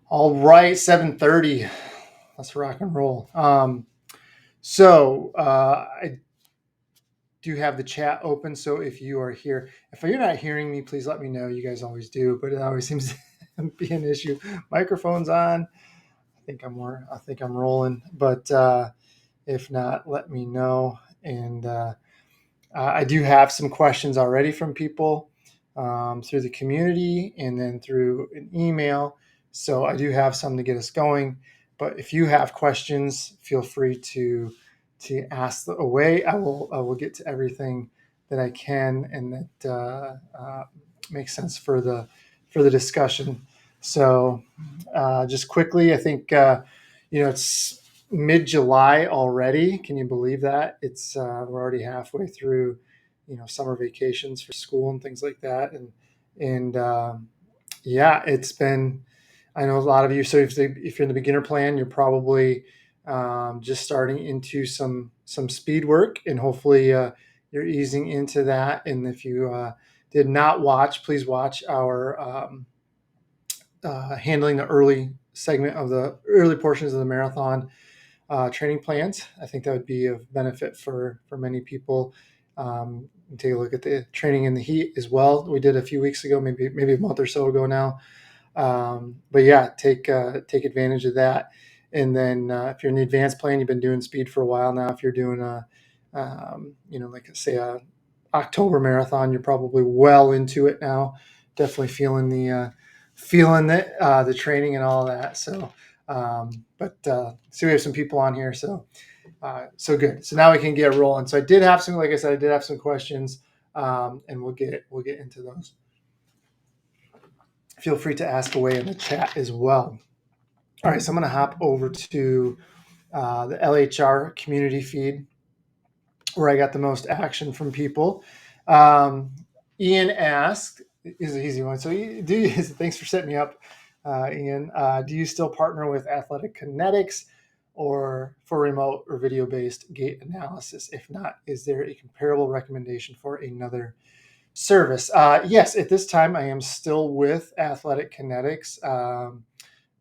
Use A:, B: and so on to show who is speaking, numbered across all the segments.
A: All right, 7:30. Let's rock and roll. I do have the chat open. So if you are here, if you're not hearing me, please let me know. You guys always do, but it always seems to be an issue. Microphone's on. I think I'm rolling, but if not, let me know. And I do have some questions already from people through the community and then through an email. So I do have some to get us going. But if you have questions, feel free to ask away. I will get to everything that I can and that makes sense for the discussion. So just quickly, I think it's mid-July already. Can you believe that? It's we're already halfway through, summer vacations for school and things like that, and yeah, it's been. I know a lot of you. So if you're in the beginner plan, you're probably just starting into some speed work, and hopefully you're easing into that. And if you did not watch, please watch our handling the early segment of the early portions of the marathon training plans. I think that would be of benefit for many people. Take a look at the training in the heat as well. We did a few weeks ago, maybe a month or so ago now. But yeah, take advantage of that. And then if you're in the advanced plan, you've been doing speed for a while now. If you're doing like say a October marathon, you're probably well into it now. Definitely feeling the training and all that. So, so we have some people on here. So good. So now we can get rolling. So I did have some, like I said, I did have some questions, and we'll get into those. Feel free to ask away in the chat as well. All right, so I'm going to hop over to the LHR community feed where I got the most action from people. Ian asked, is an easy one. So thanks for setting me up, Ian. Do you still partner with Athletic Kinetics or for remote or video-based gait analysis? If not, is there a comparable recommendation for another service? Yes, at this time I am still with Athletic Kinetics.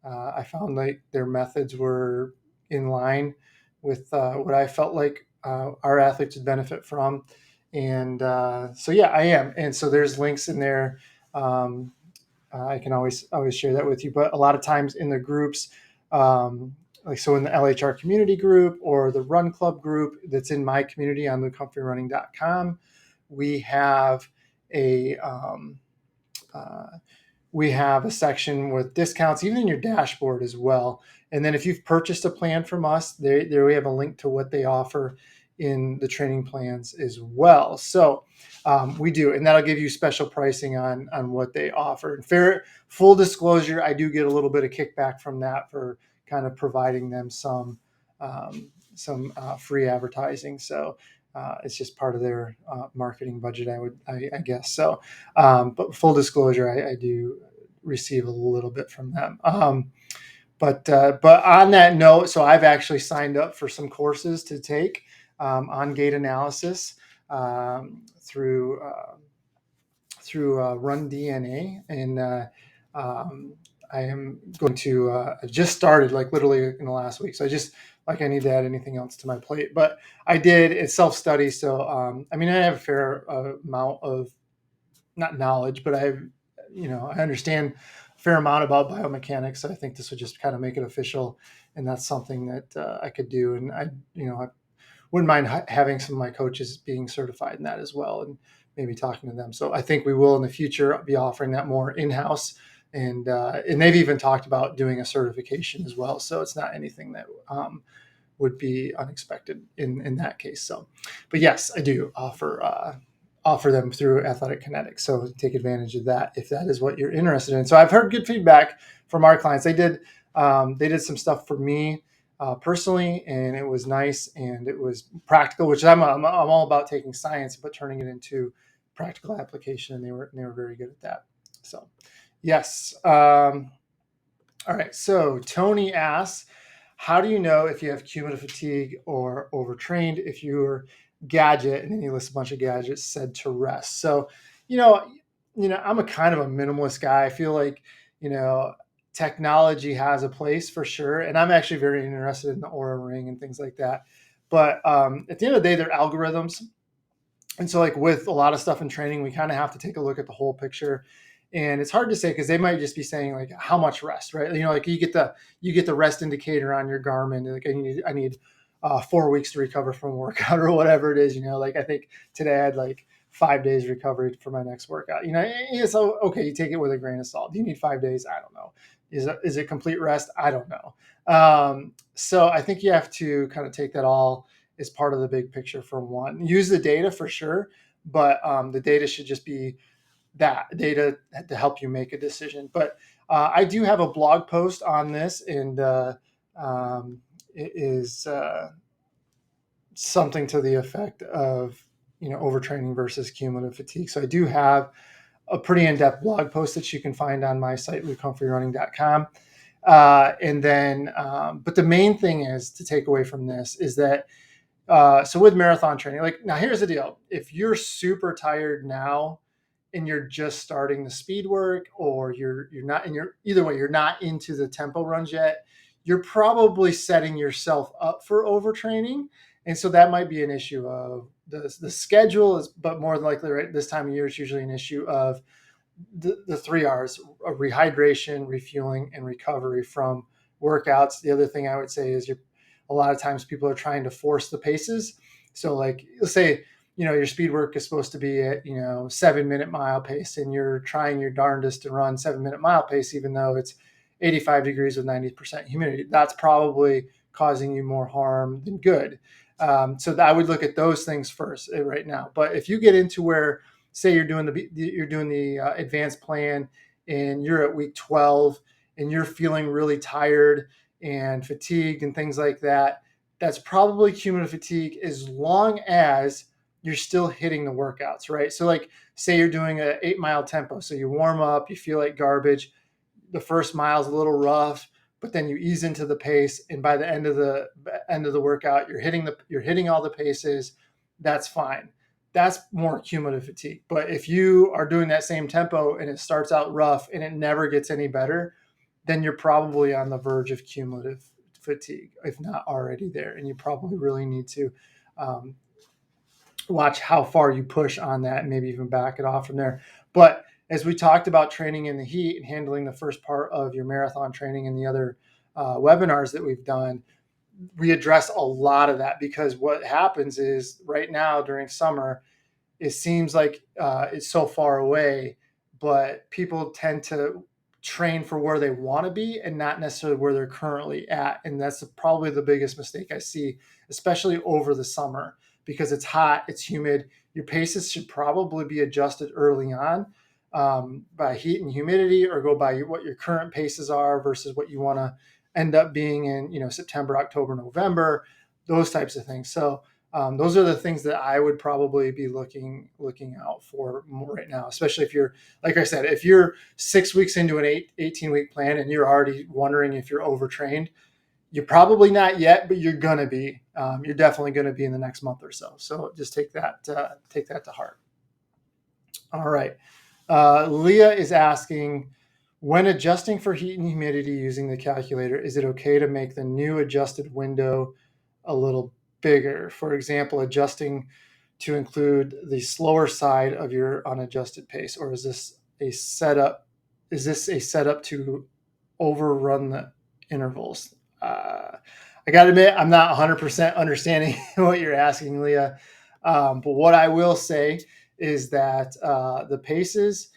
A: I found like their methods were in line with what I felt like our athletes would benefit from, and so yeah, I am. And so there's links in there. Um, I can always share that with you. But a lot of times in the groups, like so in the LHR community group or the Run Club group that's in my community on thecomfortrunning.com, we have a uh, we have a section with discounts, even in your dashboard as well. And then if you've purchased a plan from us, there we have a link to what they offer in the training plans as well. So we do, and that'll give you special pricing on what they offer. And full disclosure, I do get a little bit of kickback from that for kind of providing them some free advertising. So it's just part of their marketing budget, I guess. So, but full disclosure, I do receive a little bit from them. But on that note, so I've actually signed up for some courses to take on gait analysis through Run DNA, and I am going to. I just started like literally in the last week, so I need to add anything else to my plate. But I did. It's self-study, so I mean I have a fair amount of not knowledge, but I understand a fair amount about biomechanics. So I think this would just kind of make it official, and that's something that I could do. And I wouldn't mind having some of my coaches being certified in that as well, and maybe talking to them. So I think we will in the future be offering that more in-house, and they've even talked about doing a certification as well. So it's not anything that would be unexpected in that case. So, but yes, I do offer them through Athletic Kinetics. So take advantage of that if that is what you're interested in. So I've heard good feedback from our clients. They did some stuff for me personally, and it was nice and it was practical, which I'm all about taking science but turning it into practical application, and they were very good at that. So yes. All right. So Tony asks, how do you know if you have cumulative fatigue or overtrained if your gadget, and then he lists a bunch of gadgets, said to rest? So, you know, I'm a kind of a minimalist guy. I feel like, you know, technology has a place for sure. And I'm actually very interested in the Aura Ring and things like that. But at the end of the day, they're algorithms. And so, like with a lot of stuff in training, we kind of have to take a look at the whole picture. And it's hard to say because they might just be saying like how much rest, right? Like you get the rest indicator on your Garmin. Like I need 4 weeks to recover from a workout or whatever it is. Like I think today I had like 5 days recovery for my next workout. So okay, you take it with a grain of salt. Do you need 5 days? I don't know. Is it complete rest? I don't know. So I think you have to kind of take that all as part of the big picture for one. Use the data for sure, but the data should just be that data to help you make a decision. But I do have a blog post on this, and it is something to the effect of overtraining versus cumulative fatigue. So I do have a pretty in-depth blog post that you can find on my site, lukehumphrey.running.com. And then, but the main thing is to take away from this is that so with marathon training, like now here's the deal. If you're super tired now and you're just starting the speed work, or you're not, and you're either way, you're not into the tempo runs yet, you're probably setting yourself up for overtraining. And so that might be an issue of the schedule is, but more than likely right this time of year, it's usually an issue of the 3 R's of rehydration, refueling, and recovery from workouts. The other thing I would say is a lot of times people are trying to force the paces. So like, let's say, your speed work is supposed to be at, 7-minute mile pace, and you're trying your darndest to run 7-minute mile pace, even though it's 85 degrees with 90% humidity. That's probably causing you more harm than good. So I would look at those things first right now. But if you get into where, say you're doing the advanced plan and you're at week 12 and you're feeling really tired and fatigued and things like that, that's probably cumulative fatigue, as long as you're still hitting the workouts, right? So like, say you're doing an 8-mile tempo. So you warm up, you feel like garbage. The first mile is a little rough, but then you ease into the pace. And by the end of the workout, you're hitting all the paces. That's fine. That's more cumulative fatigue. But if you are doing that same tempo and it starts out rough and it never gets any better, then you're probably on the verge of cumulative fatigue, if not already there. And you probably really need to watch how far you push on that and maybe even back it off from there. But as we talked about training in the heat and handling the first part of your marathon training and the other webinars that we've done, we address a lot of that, because what happens is right now during summer, it seems like it's so far away, but people tend to train for where they want to be and not necessarily where they're currently at. And that's probably the biggest mistake I see, especially over the summer, because it's hot, it's humid. Your paces should probably be adjusted early on by heat and humidity, or go by what your current paces are versus what you want to end up being in, September, October, November, those types of things. So those are the things that I would probably be looking out for more right now, especially if you're, like I said, if you're 6 weeks into an 18-week plan and you're already wondering if you're overtrained, you're probably not yet, but you're going to be. You're definitely going to be in the next month or so. So just take that to heart. All right. Leah is asking, when adjusting for heat and humidity using the calculator, is it okay to make the new adjusted window a little bigger? For example, adjusting to include the slower side of your unadjusted pace, or is this a setup? Is this a setup to overrun the intervals? I got to admit, I'm not 100% understanding what you're asking, Leah. But what I will say is that the paces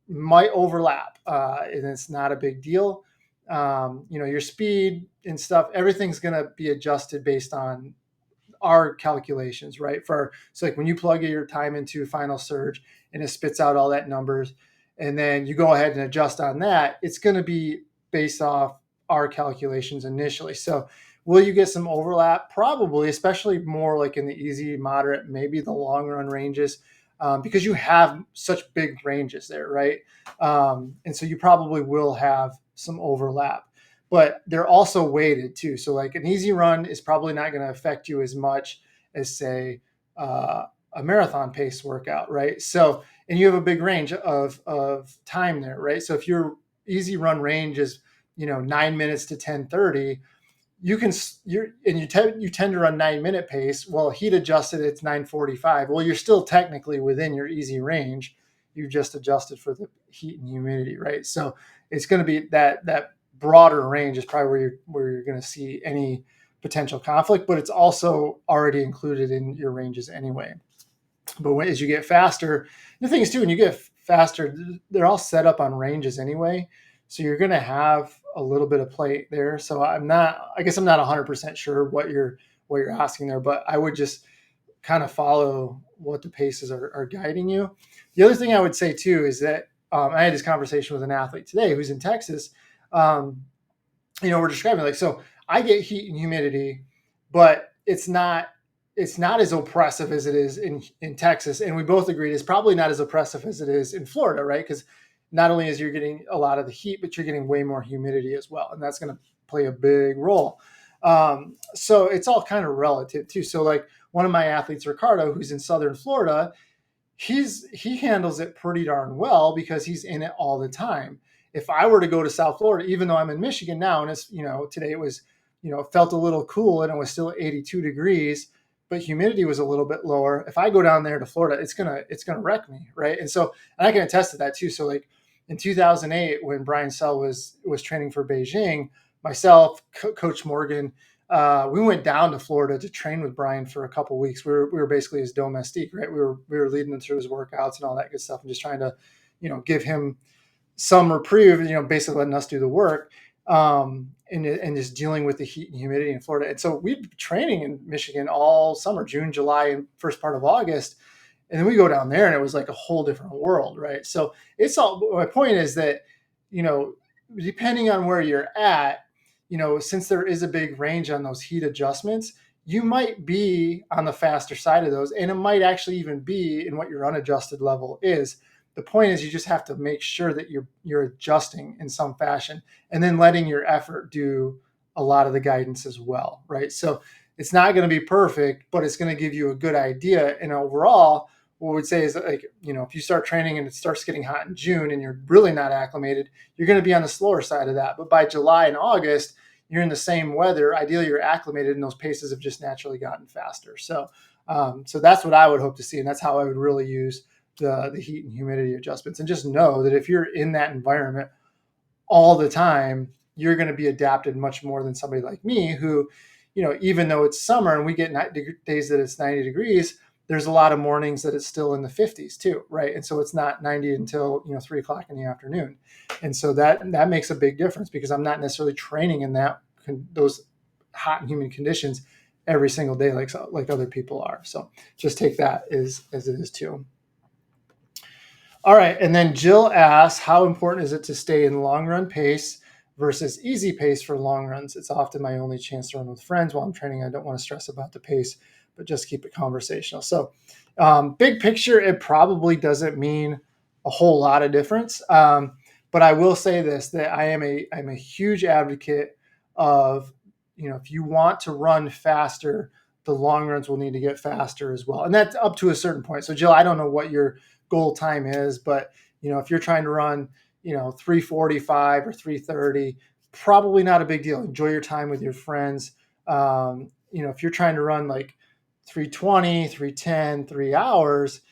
A: might overlap, and it's not a big deal. Your speed and stuff, everything's going to be adjusted based on our calculations, right? So like when you plug your time into Final Surge and it spits out all that numbers, and then you go ahead and adjust on that, it's going to be based off our calculations initially. So will you get some overlap? Probably, especially more like in the easy, moderate, maybe the long run ranges, because you have such big ranges there, right? And so you probably will have some overlap, but they're also weighted too. So like an easy run is probably not going to affect you as much as, say, a marathon pace workout, right? So, and you have a big range of time there, right? So if you're easy run range is 9 minutes to 10:30, you tend to run 9-minute pace. Well, heat adjusted, it's 9:45. Well, you're still technically within your easy range. You just adjusted for the heat and humidity, right? So it's going to be that broader range is probably where you're going to see any potential conflict, but it's also already included in your ranges anyway. But as you get faster, the thing is too, when you get faster, they're all set up on ranges anyway. So you're going to have a little bit of play there. So I guess I'm not 100% sure what you're asking there, but I would just kind of follow what the paces are guiding you. The other thing I would say too is that I had this conversation with an athlete today who's in Texas. Um, we're describing like, so I get heat and humidity, but it's not as oppressive as it is in Texas. And we both agreed it's probably not as oppressive as it is in Florida, right? Because not only is you're getting a lot of the heat, but you're getting way more humidity as well. And that's going to play a big role. So it's all kind of relative too. So like one of my athletes, Ricardo, who's in Southern Florida, he handles it pretty darn well because he's in it all the time. If I were to go to South Florida, even though I'm in Michigan now, and it's today it was it felt a little cool and it was still 82 degrees, but humidity was a little bit lower. If I go down there to Florida, it's gonna wreck me, right? And I can attest to that too. So like in 2008, when Brian Sell was training for Beijing, myself, Coach Morgan, we went down to Florida to train with Brian for a couple of weeks. We were basically his domestique, right? We were leading him through his workouts and all that good stuff, and just trying to, give him some reprieve. Basically letting us do the work, and just dealing with the heat and humidity in Florida. And so we'd be training in Michigan all summer, June, July, and first part of August. And then we go down there, and it was like a whole different world, right? So it's all. My point is that, depending on where you're at, since there is a big range on those heat adjustments, you might be on the faster side of those, and it might actually even be in what your unadjusted level is. The point is you just have to make sure that you're adjusting in some fashion, and then letting your effort do a lot of the guidance as well, right? So it's not going to be perfect, but it's going to give you a good idea. And overall, what we'd say is that, like, if you start training and it starts getting hot in June and you're really not acclimated, you're going to be on the slower side of that. But by July and August, you're in the same weather. Ideally, you're acclimated, and those paces have just naturally gotten faster. So that's what I would hope to see, and that's how I would really use the heat and humidity adjustments. And just know that if you're in that environment all the time, you're going to be adapted much more than somebody like me who, even though it's summer and we get days that it's 90 degrees, there's a lot of mornings that it's still in the 50s too, right? And so it's not 90 until 3 o'clock in the afternoon. And so that makes a big difference, because I'm not necessarily training in those hot and humid conditions every single day like other people are. So just take that as it is too. All right, and then Jill asks, how important is it to stay in long run pace versus easy pace for long runs? It's often my only chance to run with friends while I'm training. I don't want to stress about the pace, but just keep it conversational. So big picture, it probably doesn't mean a whole lot of difference. But I will say this, that I'm a huge advocate of, if you want to run faster, the long runs will need to get faster as well. And that's up to a certain point. So Jill, I don't know what your goal time is, but if you're trying to run 3:45 or 3:30, probably not a big deal. Enjoy your time with your friends. If you're trying to run like 3:20, 3:10, 3 hours,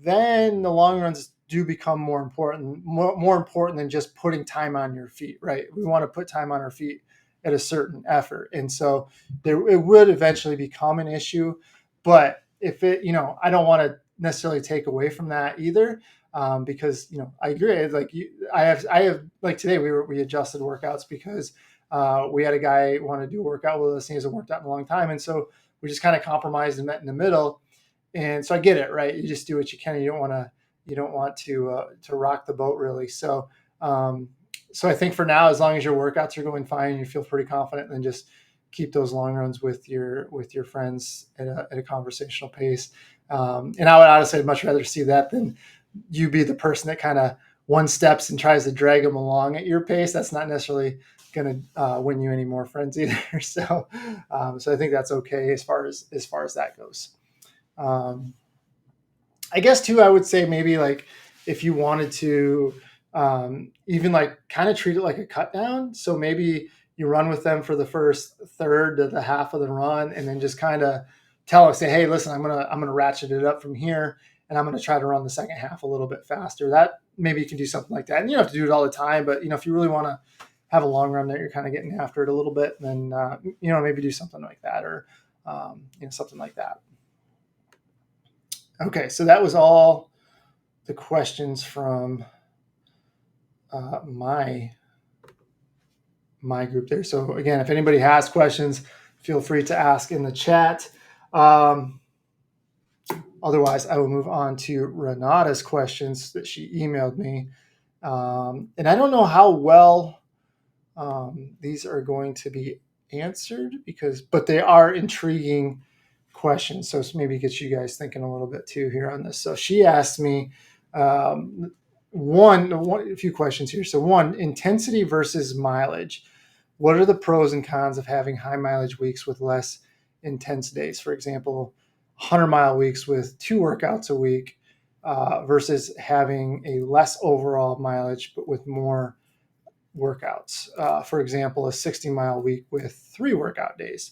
A: then the long runs do become more important than just putting time on your feet, right? We want to put time on our feet at a certain effort, and so it would eventually become an issue. But if I don't want to necessarily take away from that either, because I agree. Like I have like today we adjusted workouts because we had a guy want to do a workout with us, and he hasn't worked out in a long time, and so we just kind of compromised and met in the middle. And so I get it, right? You just do what you can. You don't want to rock the boat really. So I think for now, as long as your workouts are going fine and you feel pretty confident, then just keep those long runs with your friends at a conversational pace. And I would honestly much rather see that than you be the person that kind of one steps and tries to drag them along at your pace. That's not necessarily going to win you any more friends either. So I think that's okay as far as that goes. I guess too, I would say maybe like if you wanted to even like kind of treat it like a cut down. So maybe you run with them for the first third to the half of the run, and then just kind of tell us, say, hey, listen, I'm gonna ratchet it up from here, and I'm gonna try to run the second half a little bit faster. That maybe you can do something like that, and you don't have to do it all the time, but if you really want to have a long run that you're kind of getting after it a little bit, then maybe do something like that, or something like that. Okay, so that was all the questions from my group there. So again, if anybody has questions, feel free to ask in the chat. Otherwise, I will move on to Renata's questions that she emailed me. And I don't know how well these are going to be answered but they are intriguing questions. So maybe get you guys thinking a little bit too here on this. So she asked me a few questions here. So one, intensity versus mileage. What are the pros and cons of having high mileage weeks with less intense days? For example, 100-mile weeks with 2 workouts a week versus having a less overall mileage but with more workouts. For example, a 60-mile week with 3 workout days.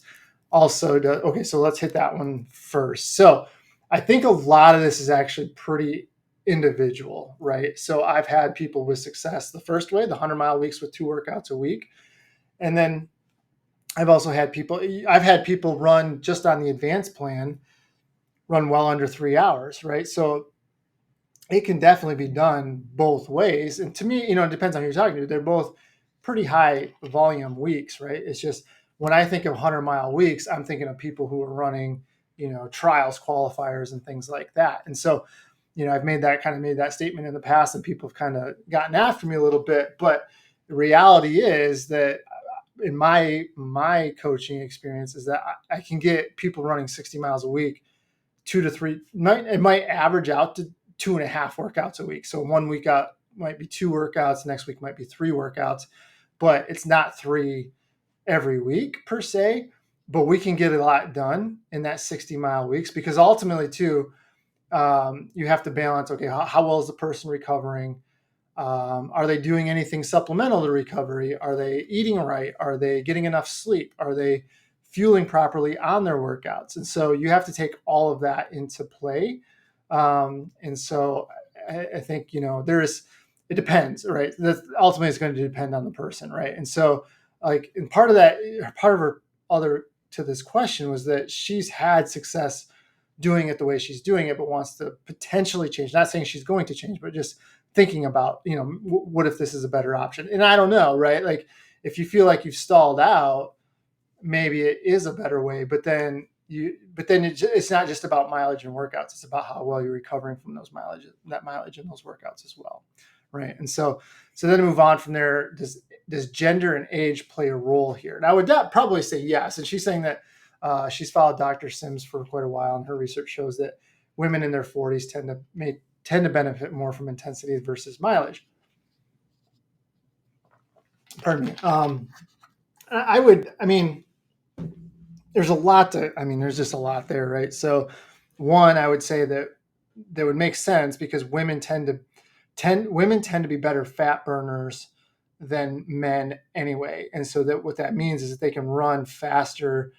A: Okay, so let's hit that one first. So I think a lot of this is actually pretty individual, right? So I've had people with success the first way, the 100-mile weeks with 2 workouts a week. And then I've had people run just on the advanced plan, run well under 3 hours, right? So it can definitely be done both ways. And to me, it depends on who you're talking to. They're both pretty high volume weeks, right? It's just when I think of 100-mile weeks, I'm thinking of people who are running, trials, qualifiers, and things like that. And so, I've made that statement in the past, and people have kind of gotten after me a little bit. But the reality is that in my coaching experience is that I can get people running 60 miles a week, 2 to 3. It might average out to 2.5 workouts a week. So 1 week out might be 2 workouts, next week might be 3 workouts, but it's not 3 every week per se. But we can get a lot done in that 60-mile weeks, because ultimately too, you have to balance, okay, how well is the person recovering? Are they doing anything supplemental to recovery? Are they eating right? Are they getting enough sleep? Are they fueling properly on their workouts? And so you have to take all of that into play. And so I think, it depends, right? Ultimately, it's going to depend on the person, right? And so, and part of her other to this question was that she's had success doing it the way she's doing it, but wants to potentially change. Not saying she's going to change, but just thinking about, what if this is a better option? And I don't know, right? Like, if you feel like you've stalled out, maybe it is a better way, but then it's not just about mileage and workouts. It's about how well you're recovering from that mileage and those workouts as well. Right. And so then to move on from there, does gender and age play a role here? And I would probably say yes. And she's saying that she's followed Dr. Sims for quite a while, and her research shows that women in their 40s tend to benefit more from intensity versus mileage. Pardon me. There's just a lot there, right? So one, I would say that would make sense because women tend to be better fat burners than men anyway. And so what that means is that they can run faster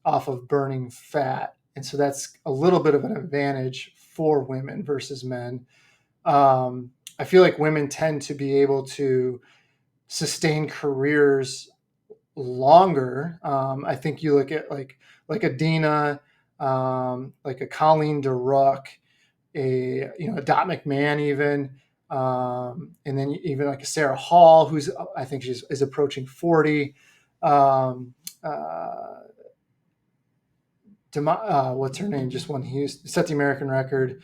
A: off of burning fat. And so that's a little bit of an advantage for women versus men. I feel like women tend to be able to sustain careers longer. I think you look at like a Dina, like a Colleen DeRuck, a Dot McMahon even, and then even like a Sarah Hall, who's I think is approaching 40. What's her name? Just won set the American record.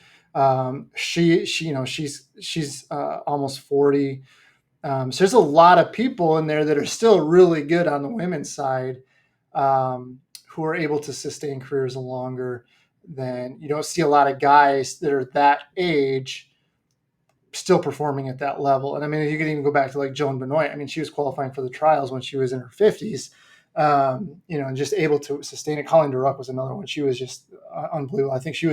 A: She's almost 40. So there's a lot of people in there that are still really good on the women's side, who are able to sustain careers longer than you don't see a lot of guys that are that age still performing at that level. And I mean, you can even go back to like Joan Benoit. I mean, she was qualifying for the trials when she was in her 50s, and just able to sustain it. Colleen DeRuck was another one. She was just unbelievable. I think she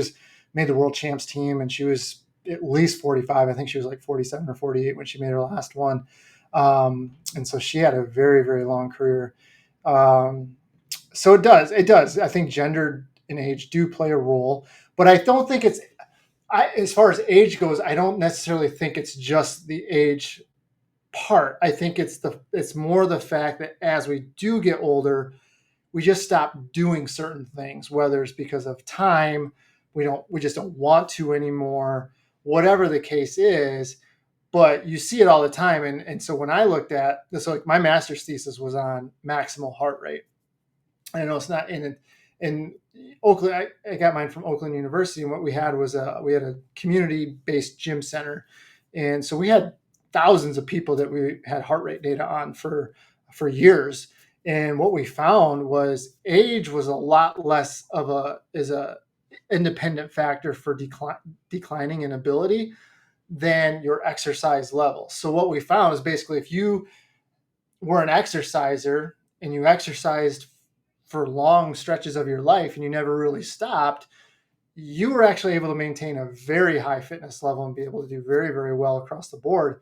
A: made the world champs team, and she was at least 45. I think she was like 47 or 48 when she made her last one. And so she had a very, very long career. So it does. I think gender and age do play a role, but I don't think as far as age goes, I don't necessarily think it's just the age part. I think it's more the fact that as we do get older, we just stop doing certain things, whether it's because of time, we just don't want to anymore, whatever the case is. But you see it all the time. And so when I looked at this, like my master's thesis was on maximal heart rate. I know it's not in Oakland. I got mine from Oakland University, and what we had was we had a community-based gym center, and so we had thousands of people that we had heart rate data on for years. And what we found was age was a lot less of a independent factor for declining in ability than your exercise level. So what we found is basically if you were an exerciser and you exercised for long stretches of your life and you never really stopped, you were actually able to maintain a very high fitness level and be able to do very, very well across the board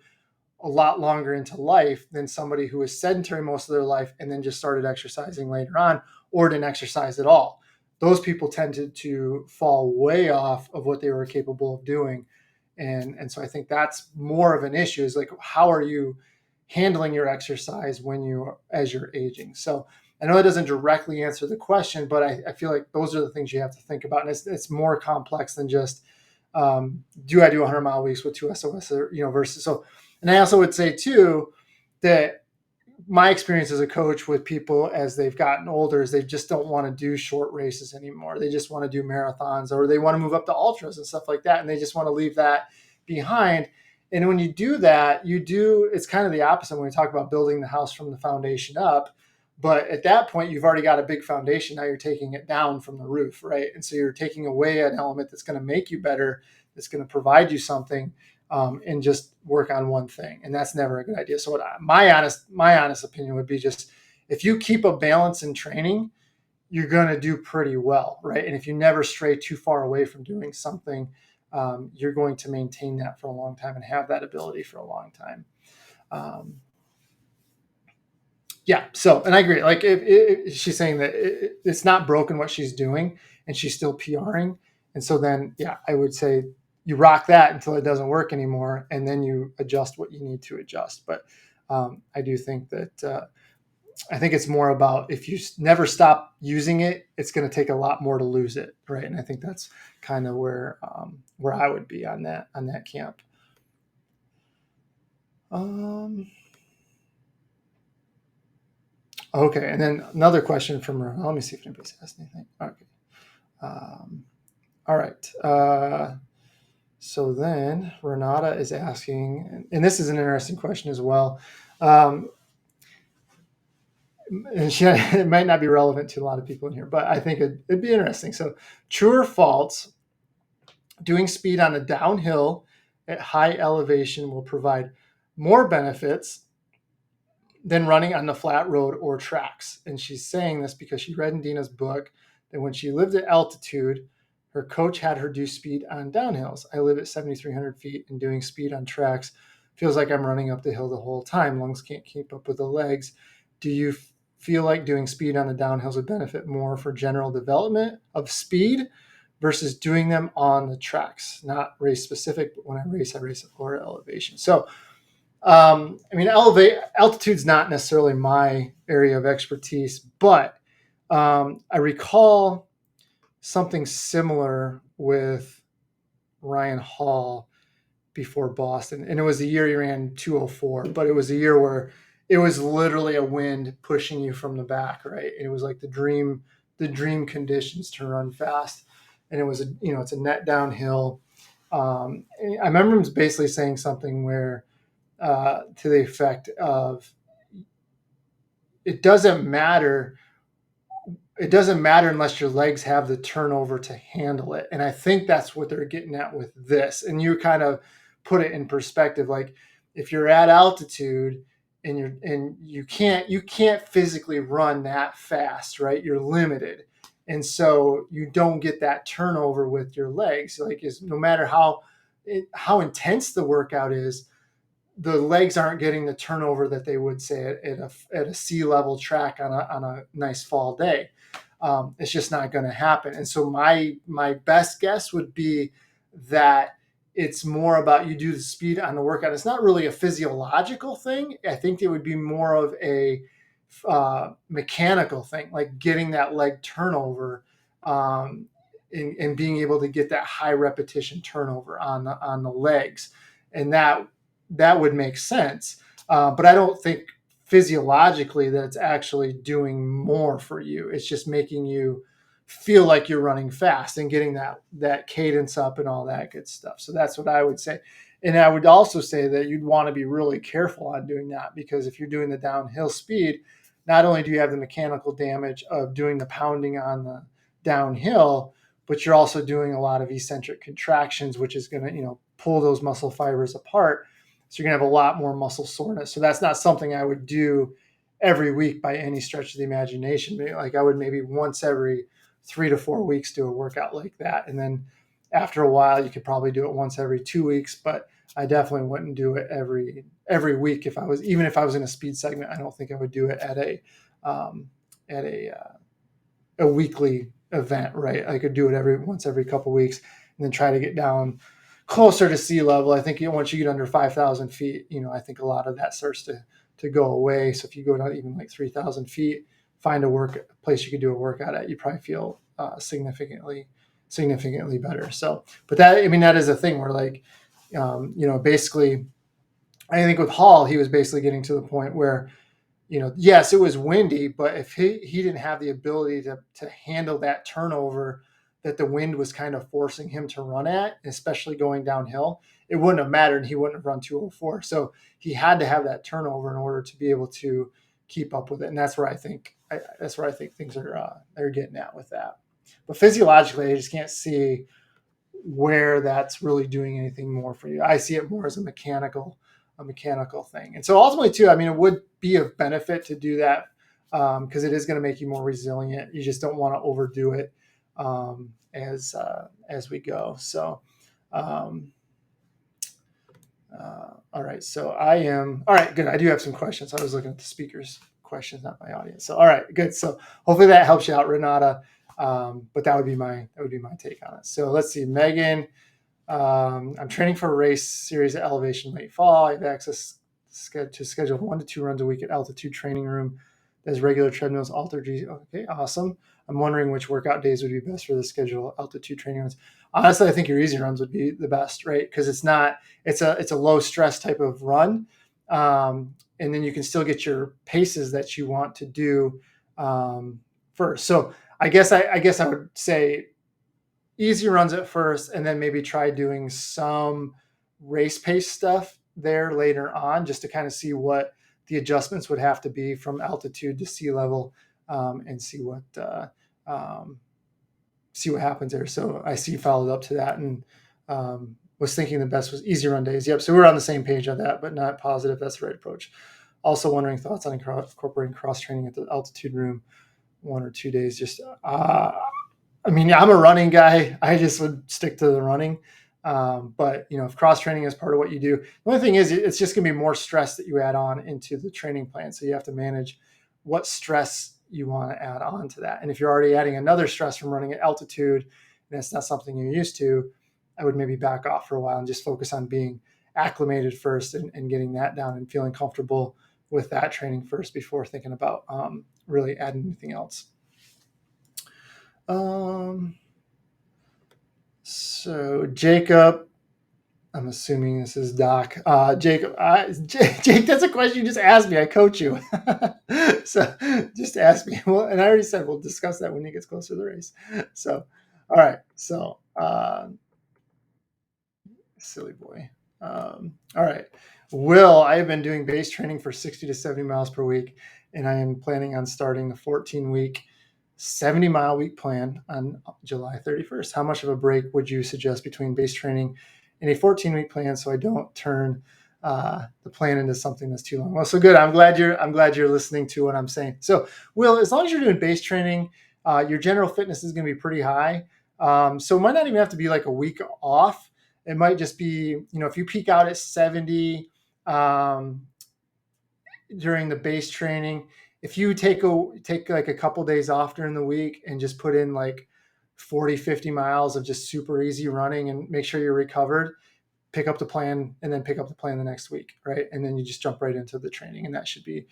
A: a lot longer into life than somebody who was sedentary most of their life and then just started exercising later on or didn't exercise at all. Those people tended to fall way off of what they were capable of doing. And so I think that's more of an issue, is like, how are you handling your exercise as you're aging? So I know that doesn't directly answer the question, but I feel like those are the things you have to think about. And it's more complex than just, do I do 100-mile weeks with 2 SOS or, versus. So, and I also would say too, that my experience as a coach with people as they've gotten older is they just don't want to do short races anymore. They just want to do marathons, or they want to move up to ultras and stuff like that. And they just want to leave that behind. And when you do that, it's kind of the opposite when we talk about building the house from the foundation up. But at that point, you've already got a big foundation. Now you're taking it down from the roof, right? And so you're taking away an element that's going to make you better, that's going to provide you something, and just work on one thing. And that's never a good idea. So my honest opinion would be, just if you keep a balance in training, you're going to do pretty well, right? And if you never stray too far away from doing something, you're going to maintain that for a long time and have that ability for a long time. Yeah. So, and I agree. Like if she's saying that it's not broken what she's doing, and she's still PRing. And so then, yeah, I would say you rock that until it doesn't work anymore, and then you adjust what you need to adjust. But I do think that I think it's more about, if you never stop using it, it's going to take a lot more to lose it, right? And I think that's kind of where I would be on that camp. Okay, and then another question from her. Let me see if anybody's asked anything. Okay. All right. So then Renata is asking, and this is an interesting question as well. And it might not be relevant to a lot of people in here, but I think it'd be interesting. So, true or false, doing speed on a downhill at high elevation will provide more benefits than running on the flat road or tracks? And she's saying this because she read in Dina's book that when she lived at altitude, her coach had her do speed on downhills. I live at 7,300 feet, and doing speed on tracks feels like I'm running up the hill the whole time. Lungs can't keep up with the legs. Do you feel like doing speed on the downhills would benefit more for general development of speed versus doing them on the tracks? Not race specific, but when I race at lower elevation. So, I mean, altitude's not necessarily my area of expertise, but I recall something similar with Ryan Hall before Boston, and it was the year he ran 204, but it was a year where it was literally a wind pushing you from the back, right? And it was like the dream conditions to run fast, and it was it's a net downhill. I remember him basically saying something where, to the effect of, it doesn't matter unless your legs have the turnover to handle it. And I think that's what they're getting at with this. And you kind of put it in perspective. Like, if you're at altitude and you can't physically run that fast, right? You're limited. And so you don't get that turnover with your legs. Like, no matter how how intense the workout is, the legs aren't getting the turnover that they would say at a sea level track on a nice fall day. It's just not going to happen. And so my best guess would be that it's more about you do the speed on the workout. It's not really a physiological thing. I think it would be more of a mechanical thing, like getting that leg turnover, and being able to get that high repetition turnover on the legs, and that would make sense. But I don't think physiologically that it's actually doing more for you. It's just making you feel like you're running fast and getting that cadence up and all that good stuff. So that's what I would say. And I would also say that you'd want to be really careful on doing that, because if you're doing the downhill speed, not only do you have the mechanical damage of doing the pounding on the downhill, but you're also doing a lot of eccentric contractions, which is going to, pull those muscle fibers apart. So you're going to have a lot more muscle soreness. So that's not something I would do every week by any stretch of the imagination. Like I would maybe once every 3 to 4 weeks do a workout like that. And then after a while, you could probably do it once every 2 weeks, but I definitely wouldn't do it every week. Even if I was in a speed segment, I don't think I would do it at a weekly event, right? I could do it once every couple of weeks, and then try to get down closer to sea level. I think once you get under 5,000 feet, I think a lot of that starts to go away. So if you go down even like 3,000 feet, find a place you could do a workout at, you probably feel significantly better. So, but that is a thing where like, basically, I think with Hall, he was basically getting to the point where, yes, it was windy, but if he didn't have the ability to handle that turnover that the wind was kind of forcing him to run at, especially going downhill, it wouldn't have mattered, and he wouldn't have run 204. So he had to have that turnover in order to be able to keep up with it. And that's where I think things are getting at with that. But physiologically, I just can't see where that's really doing anything more for you. I see it more as a mechanical thing. And so ultimately too, it would be of benefit to do that, because it is going to make you more resilient. You just don't want to overdo it as we go. So, all right. So all right, good. I do have some questions. I was looking at the speakers' questions, not my audience. So, all right, good. So hopefully that helps you out, Renata. But that would be my take on it. So let's see, Megan. I'm training for a race series at Elevation late fall. I have access to schedule 1 to 2 runs a week at Altitude Training Room. There's regular treadmills, Okay, awesome. I'm wondering which workout days would be best for the schedule Altitude Training Runs. Honestly, I think your easy runs would be the best, right? Because it's a low stress type of run, and then you can still get your paces that you want to do first. So I guess I would say easy runs at first, and then maybe try doing some race pace stuff there later on, just to kind of see what the adjustments would have to be from altitude to sea level, and see what happens there. So I see you followed up to that, and was thinking the best was easy run days. Yep. So we're on the same page on that, but not positive that's the right approach. Also wondering thoughts on incorporating cross training at the altitude room 1 or 2 days. Just I'm a running guy. I just would stick to the running. But if cross training is part of what you do, the only thing is it's just going to be more stress that you add on into the training plan. So you have to manage what stress you want to add on to that. And if you're already adding another stress from running at altitude, and it's not something you're used to, I would maybe back off for a while and just focus on being acclimated first, and getting that down and feeling comfortable with that training first before thinking about really adding anything else. So Jacob, I'm assuming this is Doc. Jacob, Jake, that's a question you just asked me. I coach you. So just ask me. Well, and I already said we'll discuss that when he gets closer to the race. So, all right. So, silly boy. All right. Will, I have been doing base training for 60 to 70 miles per week, and I am planning on starting the 14-week 70-mile week plan on July 31st. How much of a break would you suggest between base training and a 14-week plan, so I don't turn the plan into something that's too long? Well, so good. I'm glad you're listening to what I'm saying. So, Will, as long as you're doing base training, your general fitness is going to be pretty high. So it might not even have to be like a week off. It might just be, if you peak out at 70 during the base training, if you take like a couple days off during the week and just put in like 40-50 miles of just super easy running and make sure you're recovered, pick up the plan and then pick up the plan the next week, right? And then you just jump right into the training, and that should be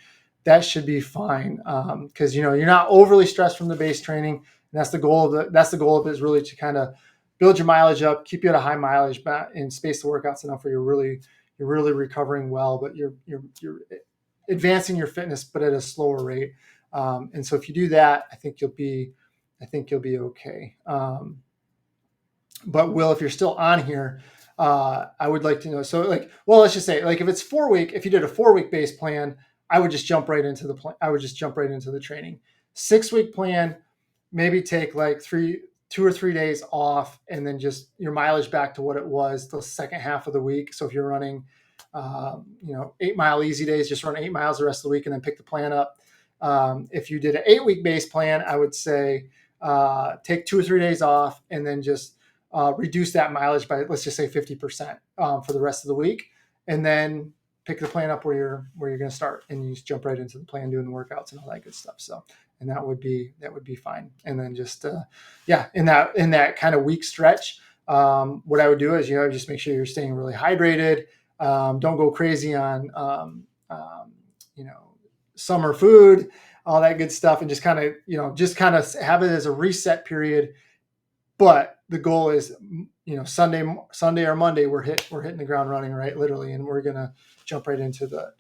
A: fine, because you're not overly stressed from the base training. And that's the goal of it, is really to kind of build your mileage up, keep you at a high mileage, and space the workouts enough where you're really recovering well, but you're advancing your fitness, but at a slower rate. And so if you do that, I think you'll be okay. But Will, if you're still on here, I would like to know. So let's just say, like, if it's 4-week, if you did a 4-week base plan, I would just jump right into the plan. I would just jump right into the training. 6-week plan, maybe take like 2 or 3 days off, and then just your mileage back to what it was the second half of the week. So if you're running, 8-mile easy days, just run 8 miles the rest of the week and then pick the plan up. If you did an 8-week base plan, I would say take 2 or 3 days off and then just reduce that mileage by, let's just say 50% for the rest of the week, and then pick the plan up where you're going to start, and you just jump right into the plan, doing the workouts and all that good stuff. So, and that would be fine. And then just in that kind of week stretch, what I would do is just make sure you're staying really hydrated. Don't go crazy on summer food, all that good stuff, and just kind of have it as a reset period. But the goal is, Sunday or Monday, we're hitting the ground running, right? Literally. And we're going to jump right into the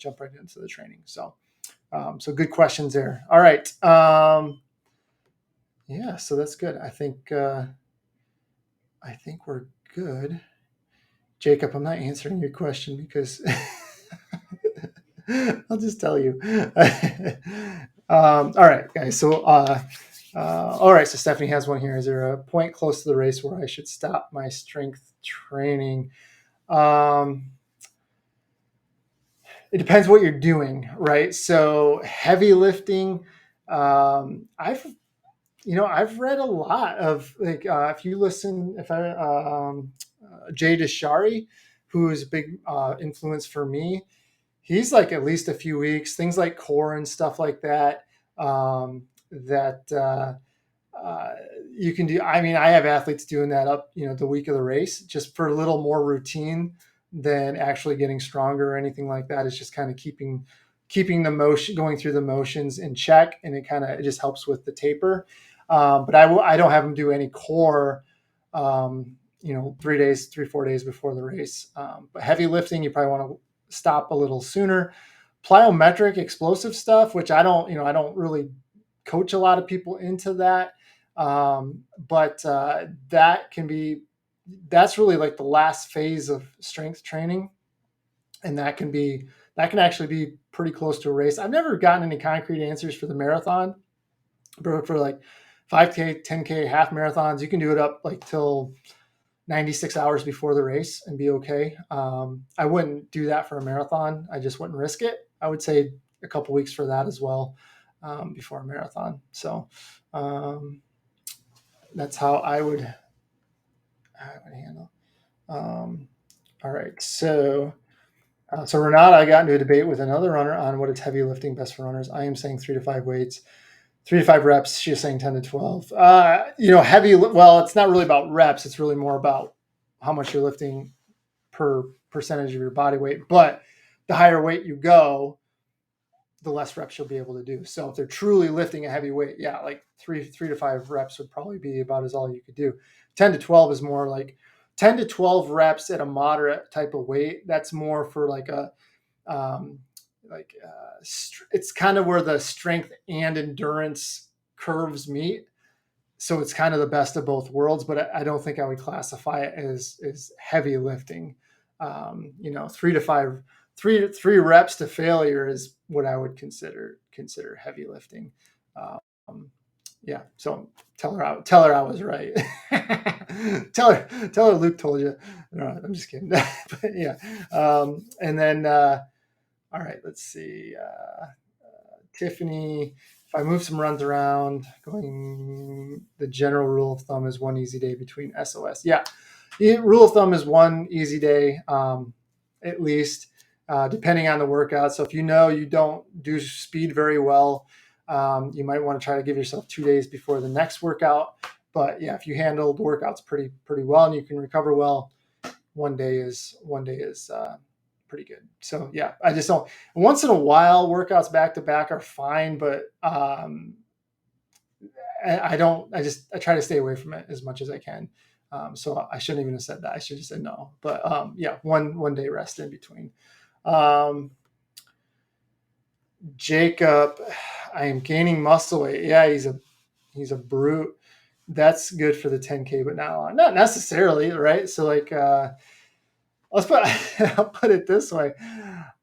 A: training. So, so good questions there. All right. Yeah, so that's good. I think we're good. Jacob, I'm not answering your question because I'll just tell you. All right, guys. So, all right. So Stephanie has one here. Is there a point close to the race where I should stop my strength training? It depends what you're doing, right? So heavy lifting, I've read a lot of, like, Jay Deshari, who is a big influence for me. He's like at least a few weeks, things like core and stuff like that, you can do. I mean, I have athletes doing that up, the week of the race, just for a little more routine than actually getting stronger or anything like that. It's just kind of keeping the motion, going through the motions in check, and it just helps with the taper. But I don't have them do any core, 3 days, 3-4 days before the race. But heavy lifting, you probably want to stop a little sooner. Plyometric explosive stuff, which I don't really coach a lot of people into that. But that's really like the last phase of strength training. And that can actually be pretty close to a race. I've never gotten any concrete answers for the marathon, but for like 5K, 10K, half marathons, you can do it up like till 96 hours before the race and be okay. I wouldn't do that for a marathon. I just wouldn't risk it. I would say a couple weeks for that as well, before a marathon. So that's how I would handle. All right. So Renata, I got into a debate with another runner on what is heavy lifting best for runners. I am saying 3 to 5 weights, 3 to 5 reps. She's saying 10 to 12. Heavy. Well, it's not really about reps. It's really more about how much you're lifting per percentage of your body weight. But the higher weight you go, the less reps you'll be able to do. So if they're truly lifting a heavy weight, yeah, like 3 to 5 reps would probably be about as all you could do. 10 to 12 is more like 10 to 12 reps at a moderate type of weight. That's more for like it's kind of where the strength and endurance curves meet. So it's kind of the best of both worlds, but I don't think I would classify it as heavy lifting. 3 to 5, 3 reps to failure is what I would consider heavy lifting. Yeah. So tell her I was right. tell her Luke told you. No, I'm just kidding. But yeah. And then, all right, let's see. Tiffany, if I move some runs around, the general rule of thumb is 1 easy day between SOS. Yeah. rule of thumb is one easy day, at least, depending on the workout. So if you know you don't do speed very well, you might want to try to give yourself 2 days before the next workout. But yeah, if you handle the workouts pretty well and you can recover well, 1 day is pretty good. So yeah, I just don't. Once in a while, workouts back to back are fine, but I don't. I try to stay away from it as much as I can. So I shouldn't even have said that. I should have said no. But yeah, one day rest in between. Um, Jacob, I am gaining muscle weight. Yeah, he's a brute. That's good for the 10K, but not necessarily, right? So like, let's put I'll put it this way.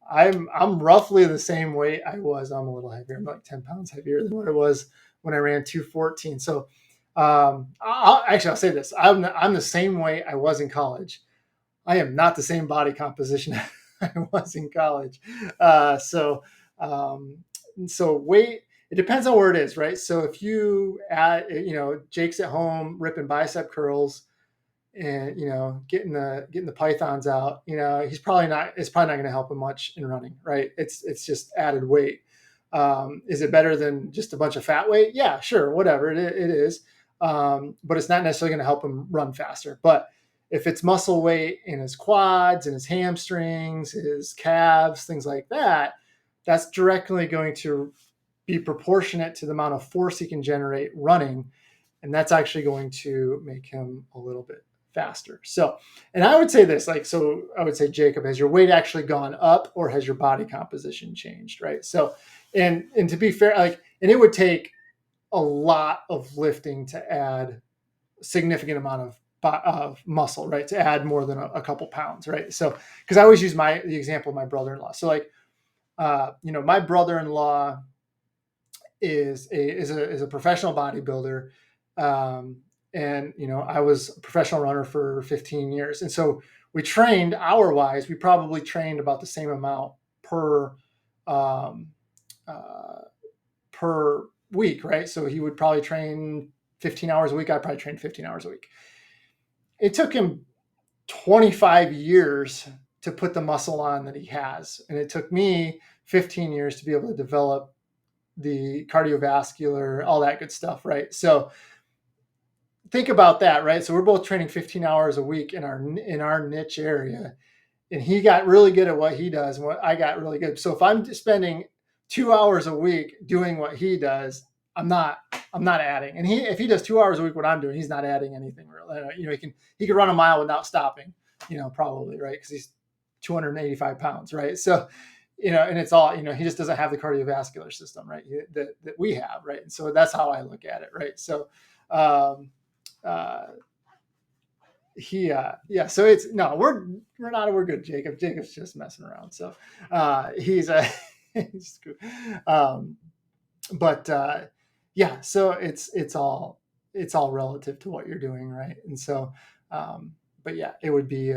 A: I'm roughly the same weight I was. I'm a little heavier. I'm like 10 pounds heavier than what I was when I ran 214. So I'll say this. I'm the same weight I was in college. I am not the same body composition I was in college. Um, so weight, it depends on where it is, right? So if you Jake's at home ripping bicep curls and getting the pythons out, he's probably not. It's probably not going to help him much in running, right? It's just added weight. Is it better than just a bunch of fat weight? Yeah, sure, whatever it is. But it's not necessarily going to help him run faster. But if it's muscle weight in his quads and his hamstrings, his calves, things like that, that's directly going to be proportionate to the amount of force he can generate running. And that's actually going to make him a little bit faster. So, and I would say this, I would say, Jacob, has your weight actually gone up or has your body composition changed? Right. So, and to be fair, and it would take a lot of lifting to add a significant amount of muscle, right? To add more than a couple pounds, right? So, because I always use the example of my brother-in-law. So, my brother-in-law is a professional bodybuilder, and I was a professional runner for 15 years, and so we trained hour-wise. We probably trained about the same amount per um, uh, per week, right? So he would probably train 15 hours a week. I probably trained 15 hours a week. It took him 25 years to put the muscle on that he has, and it took me 15 years to be able to develop the cardiovascular, all that good stuff, right? So think about that, right? So we're both training 15 hours a week in our niche area, and he got really good at what he does, and what I got really good. So if I'm spending 2 hours a week doing what he does, I'm not adding. And if he does 2 hours a week what I'm doing, he's not adding anything really. He can run a mile without stopping, probably, right? Because he's 285 pounds, right? So and it's all, he just doesn't have the cardiovascular system, right? That we have, right? And so that's how I look at it, right? So, uh, yeah, so it's no, we're good, Jacob. Jacob's just messing around. So, he's a, he's cool. But yeah, so it's all relative to what you're doing, right? And so, but yeah, it would be,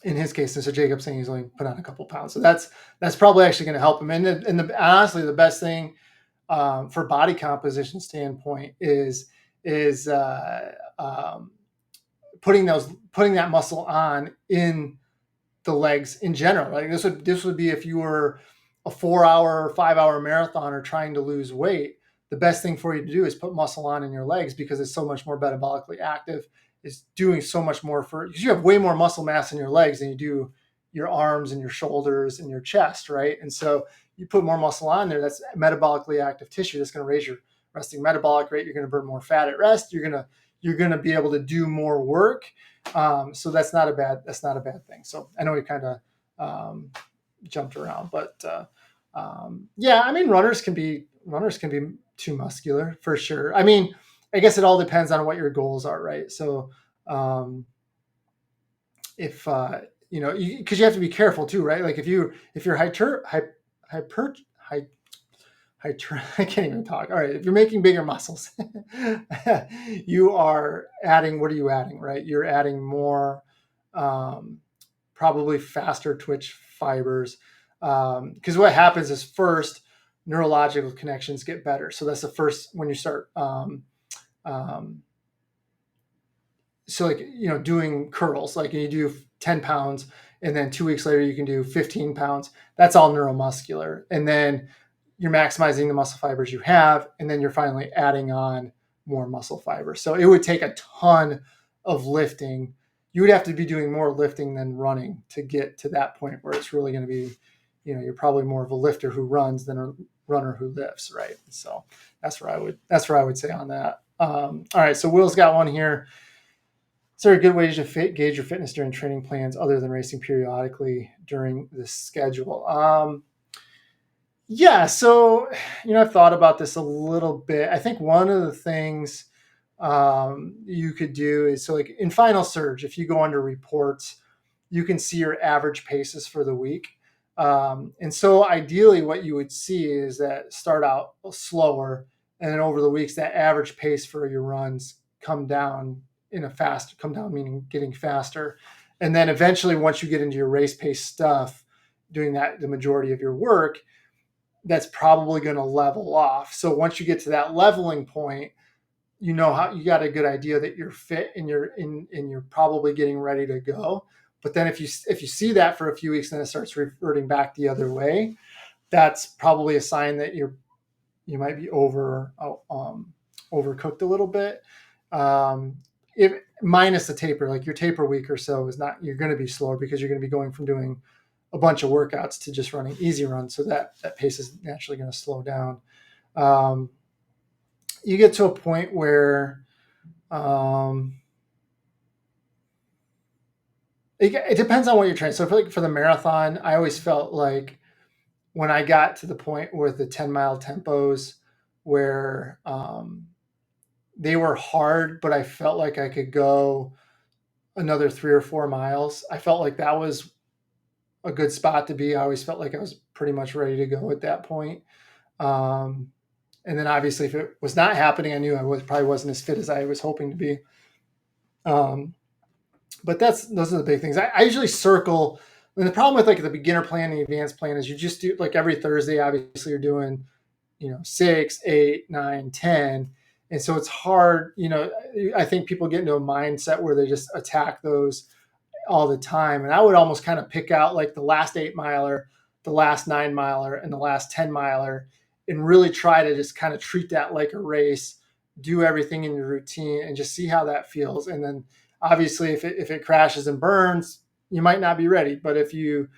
A: in his case, and so Jacob's saying he's only put on a couple pounds, so that's probably actually going to help him. And honestly, the best thing for body composition standpoint is putting that muscle on in the legs in general. Like this would be if you were a 4-hour, 5-hour marathoner trying to lose weight. The best thing for you to do is put muscle on in your legs because it's so much more metabolically active. It's doing so much more because you have way more muscle mass in your legs than you do your arms and your shoulders and your chest, right? And so you put more muscle on there. That's metabolically active tissue. That's going to raise your resting metabolic rate. You're going to burn more fat at rest. You're going to be able to do more work. So that's not a bad thing. So I know we kind of jumped around, but yeah, I mean, runners can be too muscular for sure. I mean, I guess it all depends on what your goals are, right? So if because you have to be careful too, right? Like if you're I can't even talk. All right, if you're making bigger muscles, you are adding. What are you adding? Right, you're adding more, probably faster twitch fibers. Because what happens is first neurological connections get better. So that's the first when you start so like, doing curls, like you do 10 pounds and then 2 weeks later you can do 15 pounds. That's all neuromuscular. And then you're maximizing the muscle fibers you have, and then you're finally adding on more muscle fibers. So it would take a ton of lifting. You would have to be doing more lifting than running to get to that point where it's really going to be, you're probably more of a lifter who runs than a runner who lifts, right? So that's where I would say on that. All right, so Will's got one here. Is there a good way to gauge your fitness during training plans other than racing periodically during the schedule? Yeah, so I've thought about this a little bit. I think one of the things you could do is, so like in Final Surge, if you go under reports, you can see your average paces for the week. And so ideally, what you would see is that start out slower, and then over the weeks, that average pace for your runs come down come down meaning getting faster, and then eventually, once you get into your race pace stuff, doing that the majority of your work, that's probably going to level off. So once you get to that leveling point, how you got a good idea that you're fit and you're probably getting ready to go. But then if you see that for a few weeks and it starts reverting back the other way, that's probably a sign that you might be overcooked a little bit. If minus the taper, like your taper week or so is not, you're going to be slower because you're going to be going from doing a bunch of workouts to just running easy runs. So that pace is naturally going to slow down. You get to a point where it depends on what you're training. So for the marathon, I always felt like when I got to the point with the 10-mile tempos where they were hard, but I felt like I could go another 3 or 4 miles. I felt like that was a good spot to be. I always felt like I was pretty much ready to go at that point. And then obviously if it was not happening, I knew I probably wasn't as fit as I was hoping to be. But those are the big things. I usually circle. And the problem with like the beginner plan and the advanced plan is you just do like every Thursday, obviously you're doing, 6, 8, 9, 10. And so it's hard, I think people get into a mindset where they just attack those all the time. And I would almost kind of pick out like the last 8-miler, the last 9-miler, and the last 10-miler, and really try to just kind of treat that like a race, do everything in your routine, and just see how that feels. And then obviously if it crashes and burns, you might not be ready. But if you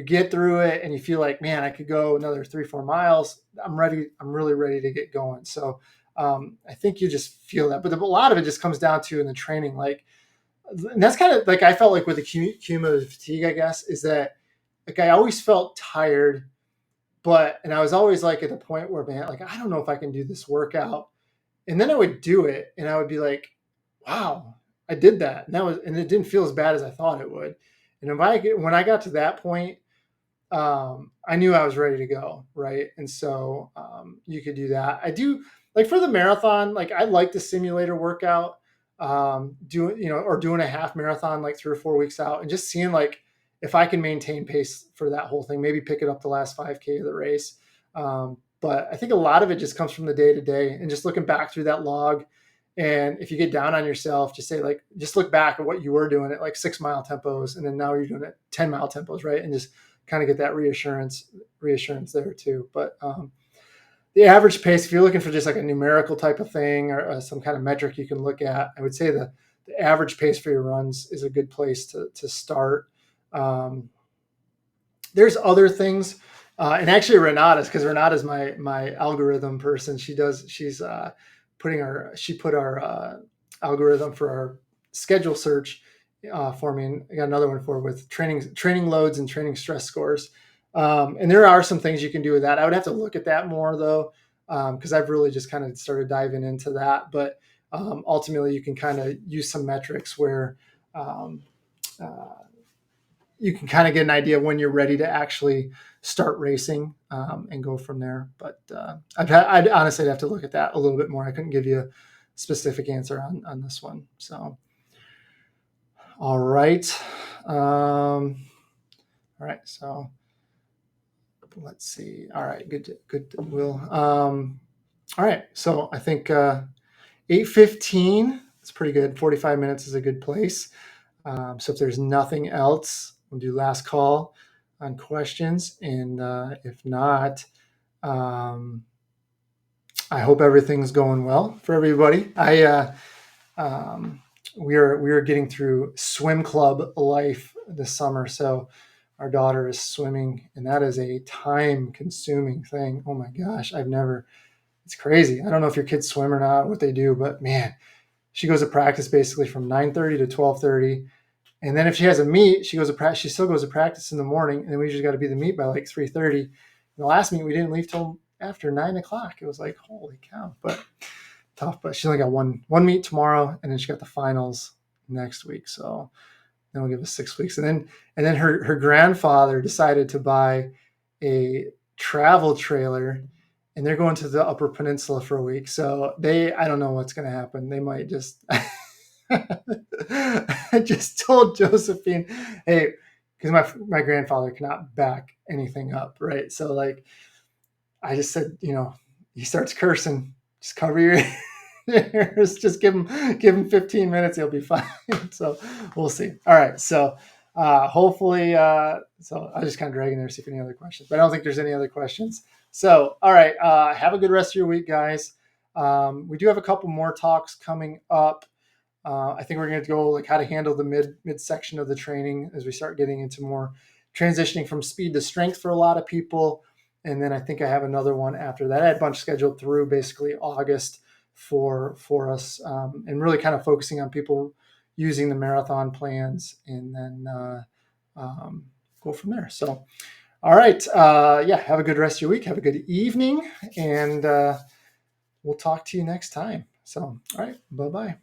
A: get through it and you feel like, man, I could go another 3-4 miles, I'm ready. I'm really ready to get going. So I think you just feel that. But a lot of it just comes down to in the training, like, and that's kind of like I felt like with the cumulative fatigue, I guess, is that like I always felt tired, and I was always like at the point where, man, like I don't know if I can do this workout. And then I would do it and I would be like, wow, I did that. And it didn't feel as bad as I thought it would. And when I got to that point, I knew I was ready to go. Right. And so you could do that. I do like for the marathon, like I like the simulator workout, doing a half marathon, like 3 or 4 weeks out and just seeing like if I can maintain pace for that whole thing, maybe pick it up the last 5K of the race. But I think a lot of it just comes from the day to day and just looking back through that log. And if you get down on yourself, just look back at what you were doing at like 6-mile tempos. And then now you're doing it 10-mile tempos. Right. And just kind of get that reassurance there too. But the average pace, if you're looking for just like a numerical type of thing or some kind of metric you can look at, I would say the average pace for your runs is a good place to start. There's other things. And actually because Renata's my algorithm person. She put our algorithm for our schedule search for me. And I got another one with training loads and training stress scores. And there are some things you can do with that. I would have to look at that more though, because I've really just kind of started diving into that. But ultimately, you can kind of use some metrics where you can kind of get an idea when you're ready to actually start racing and go from there. But I'd honestly have to look at that a little bit more. I couldn't give you a specific answer on this one. So, all right. All right. So let's see. All right. Good, Will. All right. So I think 8:15 It's pretty good. 45 minutes is a good place. So if there's nothing else, we'll do last call on questions. And if not, um, I hope everything's going well for everybody. Um, we are getting through swim club life this summer, so our daughter is swimming, and that is a time-consuming thing. Oh my gosh, it's crazy. I don't know if your kids swim or not, what they do, but man, she goes to practice basically from 9:30 to 12:30. And then if she has a meet, she goes to practice. She still goes to practice in the morning, and then we usually got to be the meet by like 3:30. The last meet we didn't leave till after 9 o'clock. It was like holy cow, but tough. But she only got one meet tomorrow, and then she got the finals next week. So then we'll give us 6 weeks, and then her grandfather decided to buy a travel trailer, and they're going to the Upper Peninsula for a week. So I don't know what's going to happen. They might just. I just told Josephine, hey, because my grandfather cannot back anything up, right? So like, I just said, he starts cursing, just cover your ears, just give him 15 minutes, he'll be fine. So we'll see. All right, so hopefully, so I just kind of dragging there to see if any other questions, but I don't think there's any other questions. So all right, have a good rest of your week, guys. We do have a couple more talks coming up. I think we're going to go like how to handle the mid section of the training as we start getting into more transitioning from speed to strength for a lot of people. And then I think I have another one after that. I had a bunch scheduled through basically August for us, and really kind of focusing on people using the marathon plans, and then go from there. So, all right. Yeah. Have a good rest of your week. Have a good evening, and we'll talk to you next time. So, all right. Bye-bye.